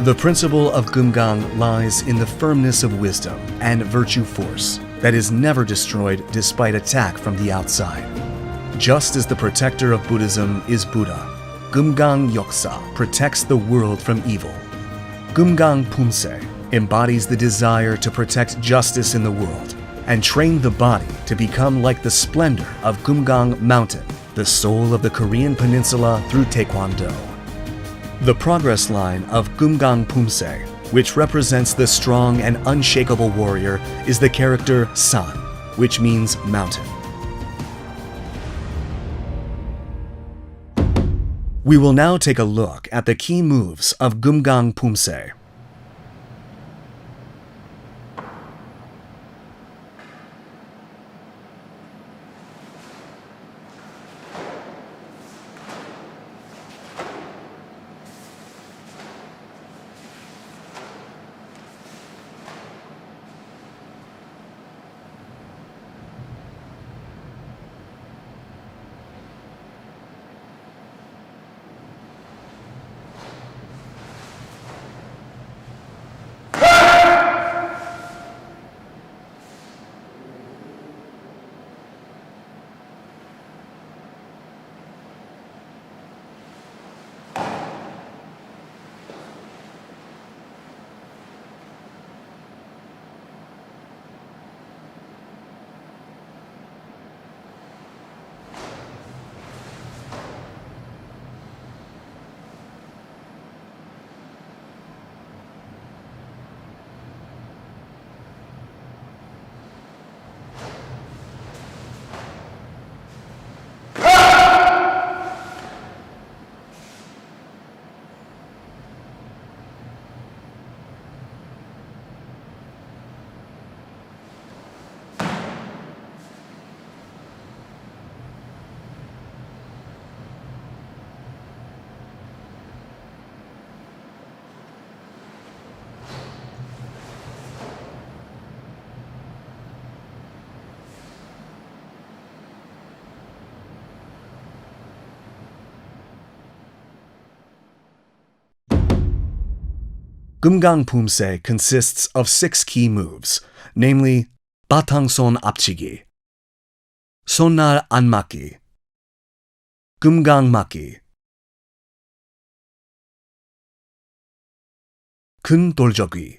The principle of Geumgang lies in the firmness of wisdom and virtue force that is never destroyed despite attack from the outside. Just as the protector of Buddhism is Buddha, Geumgang Yoksa protects the world from evil. Geumgang Pumse embodies the desire to protect justice in the world and train the body to become like the splendor of Geumgang Mountain, the soul of the Korean peninsula through Taekwondo. The progress line of Geumgang Pumse, which represents the strong and unshakable warrior, is the character San, which means mountain. We will now take a look at the key moves of Geumgang Pumse. Geumgang Pumse consists of 6 key moves, namely Batangson Apchigi, Sonnar Anmaki, Geumgang Maki, Kun Doljogi,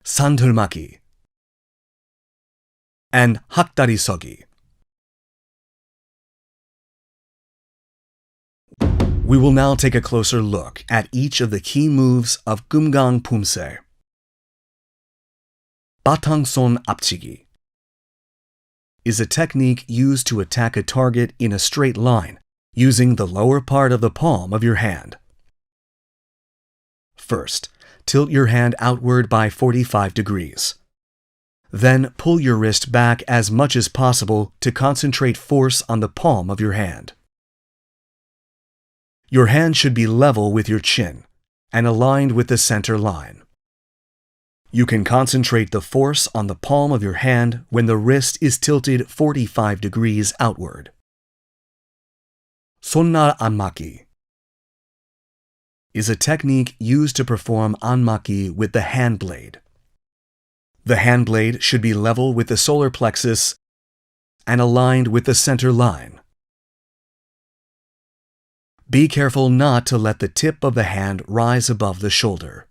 Sandulmaki, and Hakdari Sogi. We will now take a closer look at each of the key moves of Geumgang Pumse. Batangson Apchigi is a technique used to attack a target in a straight line using the lower part of the palm of your hand. First, tilt your hand outward by 45 degrees. Then pull your wrist back as much as possible to concentrate force on the palm of your hand. Your hand should be level with your chin and aligned with the center line. You can concentrate the force on the palm of your hand when the wrist is tilted 45 degrees outward. Sonnar Anmaki is a technique used to perform anmaki with the hand blade. The hand blade should be level with the solar plexus and aligned with the center line. Be careful not to let the tip of the hand rise above the shoulder.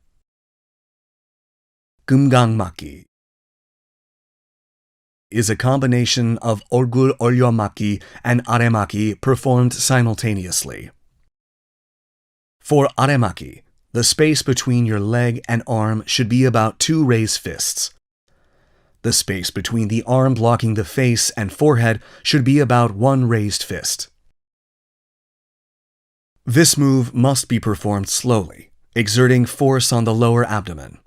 Geumgang Maki is a combination of Orgul Oryomaki and Aremaki performed simultaneously. For Aremaki, the space between your leg and arm should be about 2 raised fists. The space between the arm blocking the face and forehead should be about 1 raised fist. This move must be performed slowly, exerting force on the lower abdomen.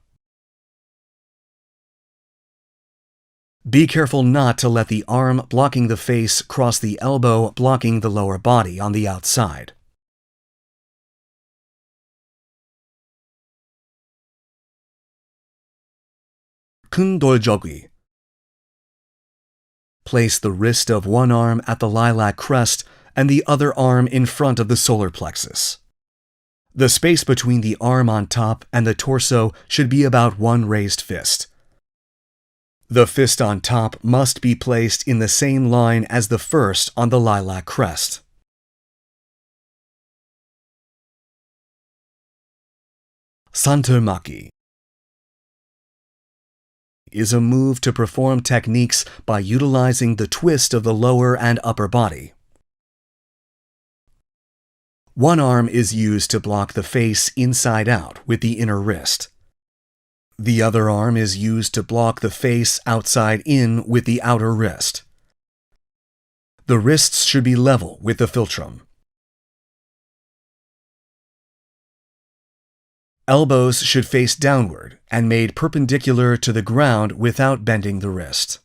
Be careful not to let the arm blocking the face cross the elbow blocking the lower body on the outside. Kun Doljogi. Place the wrist of one arm at the lilac crest and the other arm in front of the solar plexus. The space between the arm on top and the torso should be about one raised fist. The fist on top must be placed in the same line as the first on the lilac crest. Santermaki is a move to perform techniques by utilizing the twist of the lower and upper body. One arm is used to block the face inside out with the inner wrist. The other arm is used to block the face outside in with the outer wrist. The wrists should be level with the philtrum. Elbows should face downward and made perpendicular to the ground without bending the wrist.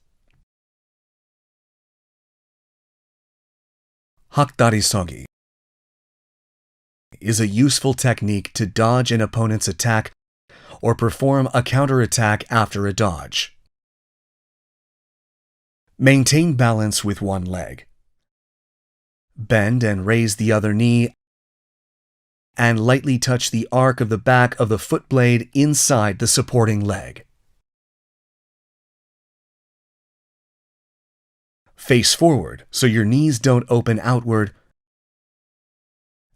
Hakdari-sogi is a useful technique to dodge an opponent's attack or perform a counterattack after a dodge. Maintain balance with one leg. Bend and raise the other knee and lightly touch the arc of the back of the foot blade inside the supporting leg. Face forward so your knees don't open outward,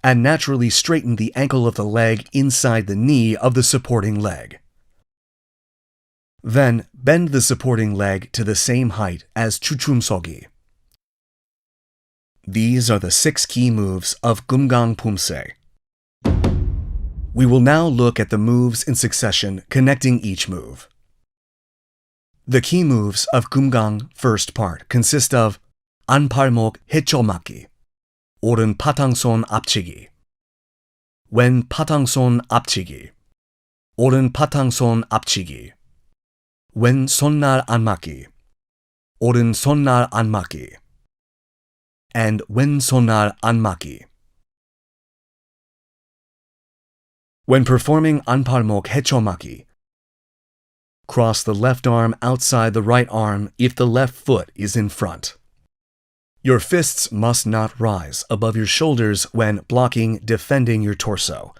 and naturally straighten the ankle of the leg inside the knee of the supporting leg. Then bend the supporting leg to the same height as chuchumsogi. These are the 6 key moves of Geumgang Pumse. We will now look at the moves in succession connecting each move. The key moves of Geumgang first part consist of 안팔목 해초막기, 오른 파탕손 앞치기, 왼 파탕손 앞치기, 오른 파탕손 앞치기, 왼 손날 안맞기, 오른 손날 안맞기, and 왼 손날 안맞기. When performing 안팔목 해초막기, cross the left arm outside the right arm if the left foot is in front. Your fists must not rise above your shoulders when blocking, defending your torso.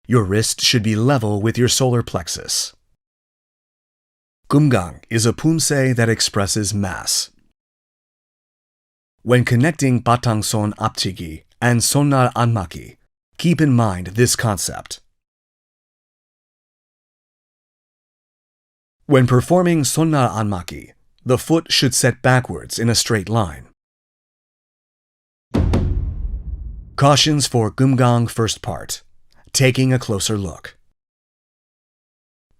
Your wrist should be level with your solar plexus. Geumgang is a pumse that expresses mass. When connecting batangson apchigi and sonnar anmaki, keep in mind this concept. When performing sonnar anmaki, the foot should set backwards in a straight line. Cautions for Geumgang first part. Taking a closer look.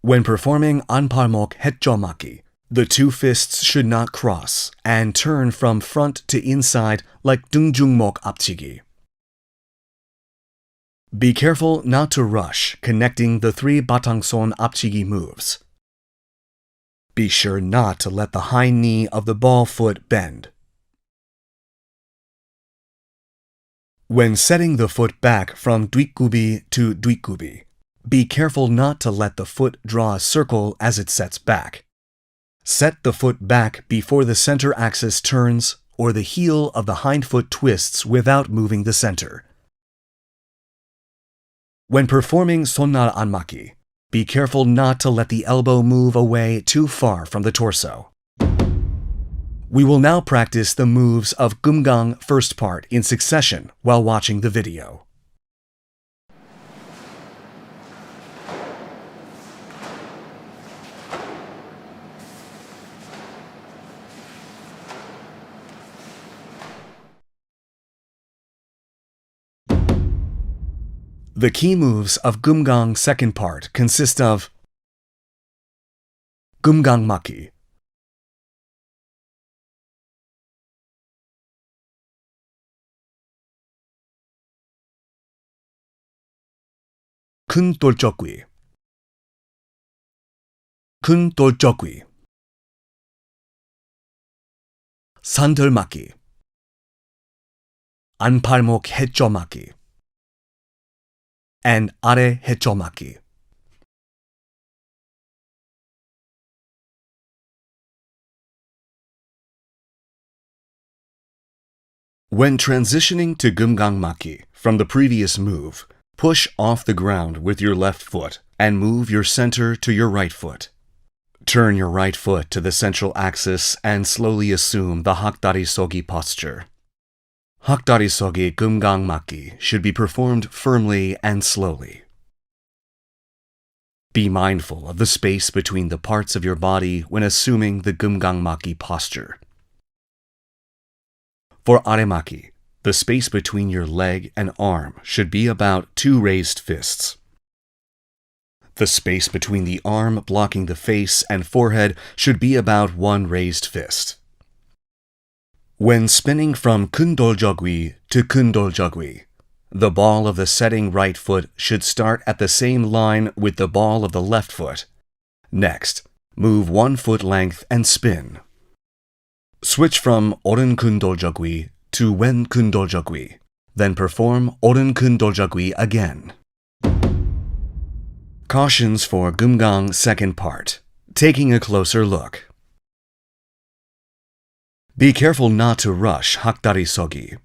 When performing 안팔목 해초막기, the two fists should not cross and turn from front to inside like 등중목 앞치기. Be careful not to rush connecting the 3 batangson 앞치기 moves. Be sure not to let the high knee of the ball foot bend. When setting the foot back from 뒷굽이 to 뒷굽이, be careful not to let the foot draw a circle as it sets back. Set the foot back before the center axis turns or the heel of the hind foot twists without moving the center. When performing sonnar anmaki, be careful not to let the elbow move away too far from the torso. We will now practice the moves of Geumgang first part in succession while watching the video. The key moves of Geumgang second part consist of Geumgang maki, 큰 돌적귀, 큰 돌적귀, 산들맞기, 안팔목 해초맞기, and 아래 해초맞기. When transitioning to Geumgang maki from the previous move, push off the ground with your left foot and move your center to your right foot. Turn your right foot to the central axis and slowly assume the Hakdari Sogi posture. Hakdari Sogi Geumgang Maki should be performed firmly and slowly. Be mindful of the space between the parts of your body when assuming the Geumgang Maki posture. For Aremaki, the space between your leg and arm should be about 2 raised fists. The space between the arm blocking the face and forehead should be about 1 raised fist. When spinning from Kundoljogwi to Kundoljogwi, the ball of the setting right foot should start at the same line with the ball of the left foot. Next, move 1 foot length and spin. Switch from Oren Kundoljogwi to Wen Kundoljogwi, then perform Oren Kundoljogwi again. Cautions for Geumgang second part. Taking a closer look. Be careful not to rush Hakdari Sogi.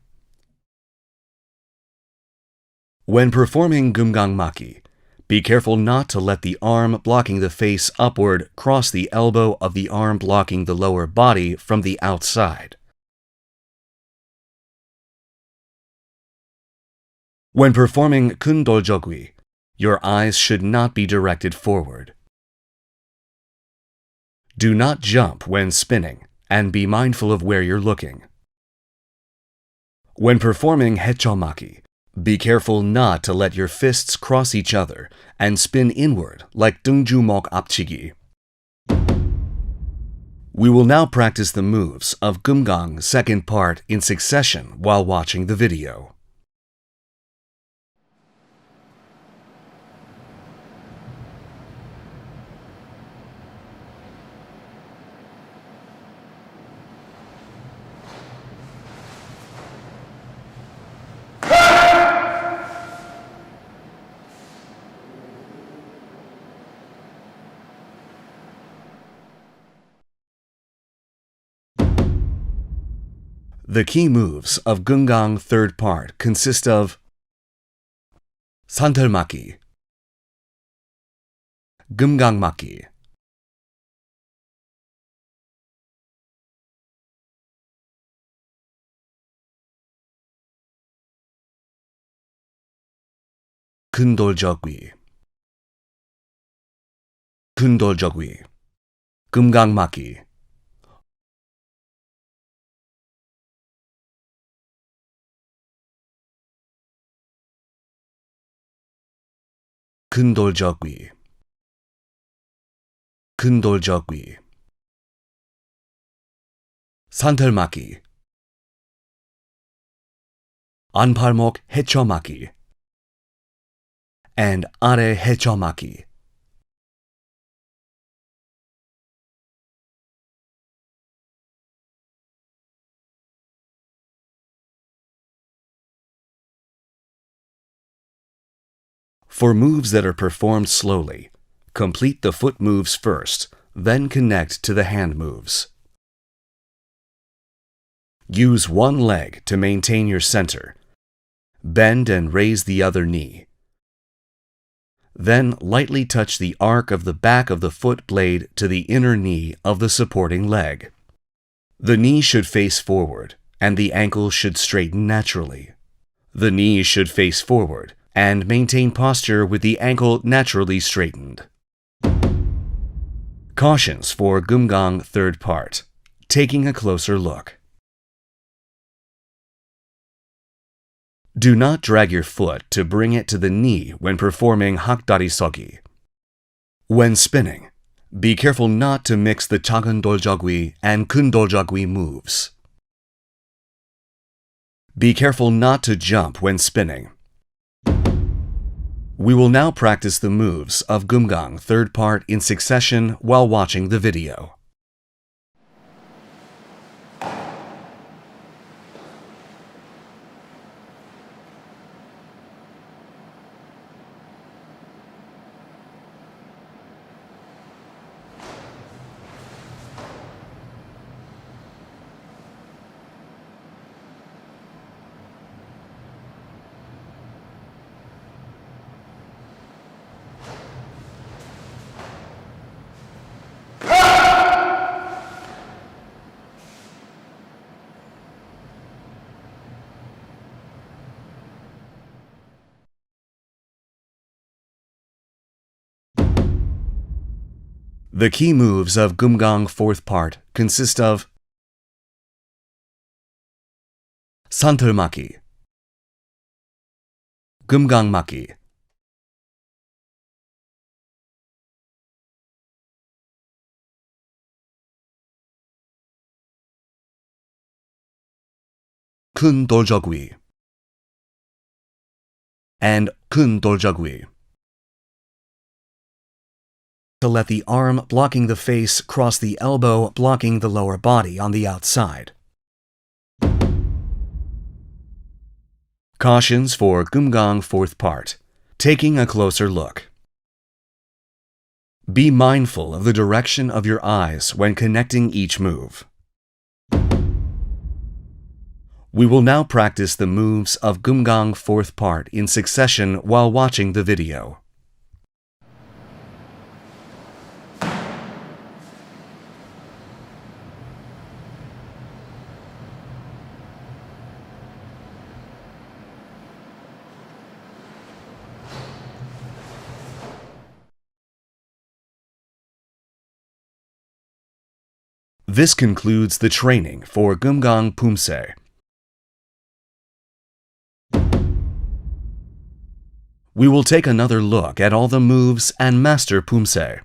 When performing Geumgang Maki, be careful not to let the arm blocking the face upward cross the elbow of the arm blocking the lower body from the outside. When performing Kundoljogwi, your eyes should not be directed forward. Do not jump when spinning, and be mindful of where you're looking. When performing Hechomaki, be careful not to let your fists cross each other and spin inward like Dungjumok Apchigi. We will now practice the moves of Geumgang second part in succession while watching the video. The key moves of Geumgang third part consist of Santelmaki, Geumgang Maki, Kundoljogwi, Kundoljogwi, Geumgang Maki, Kundoljogwi, Kundoljogwi, Santelmaki, Anpalmok Hechomaki, and Are Hechomaki. For moves that are performed slowly, complete the foot moves first, then connect to the hand moves. Use one leg to maintain your center. Bend and raise the other knee. Then lightly touch the arc of the back of the foot blade to the inner knee of the supporting leg. The knee should face forward, and the ankle should straighten naturally. The knee should face forward, and maintain posture with the ankle naturally straightened. Cautions for Geumgang third part. Taking a closer look. Do not drag your foot to bring it to the knee when performing Hakdari Sogi. When spinning, be careful not to mix the Chagundoljogwi and Kundoljogwi moves. Be careful not to jump when spinning. We will now practice the moves of Geumgang third part in succession while watching the video. The key moves of Geumgang fourth part consist of Santelmaki, Geumgang-maki, Kun Doljogwi, and Kun Doljogwi. To let the arm blocking the face cross the elbow blocking the lower body on the outside. Cautions for Geumgang fourth part. Taking a closer look. Be mindful of the direction of your eyes when connecting each move. We will now practice the moves of Geumgang fourth part in succession while watching the video. This concludes the training for Geumgang Pumse. We will take another look at all the moves and master Pumse.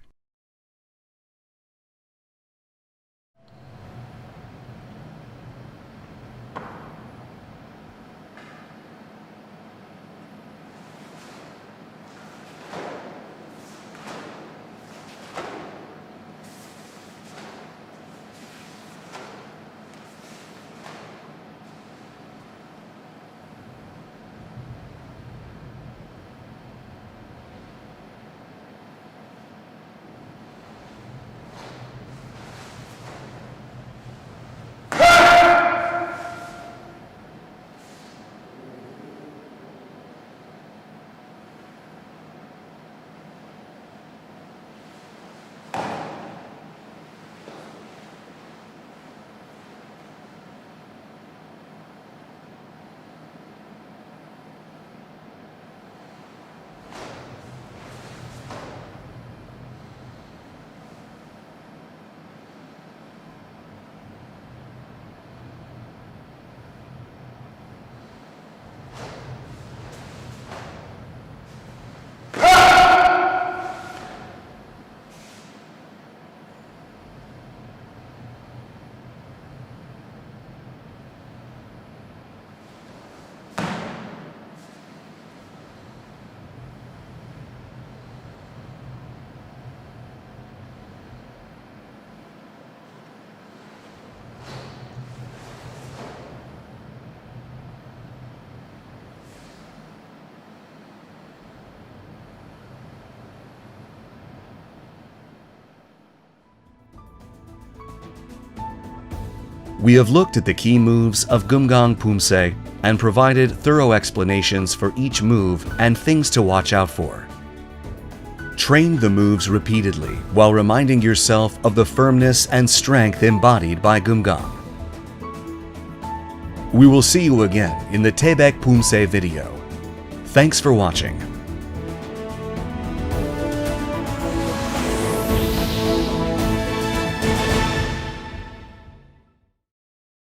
We have looked at the key moves of Geumgang Pumse and provided thorough explanations for each move and things to watch out for. Train the moves repeatedly while reminding yourself of the firmness and strength embodied by Geumgang. We will see you again in the Taebaek Pumse video. Thanks for watching.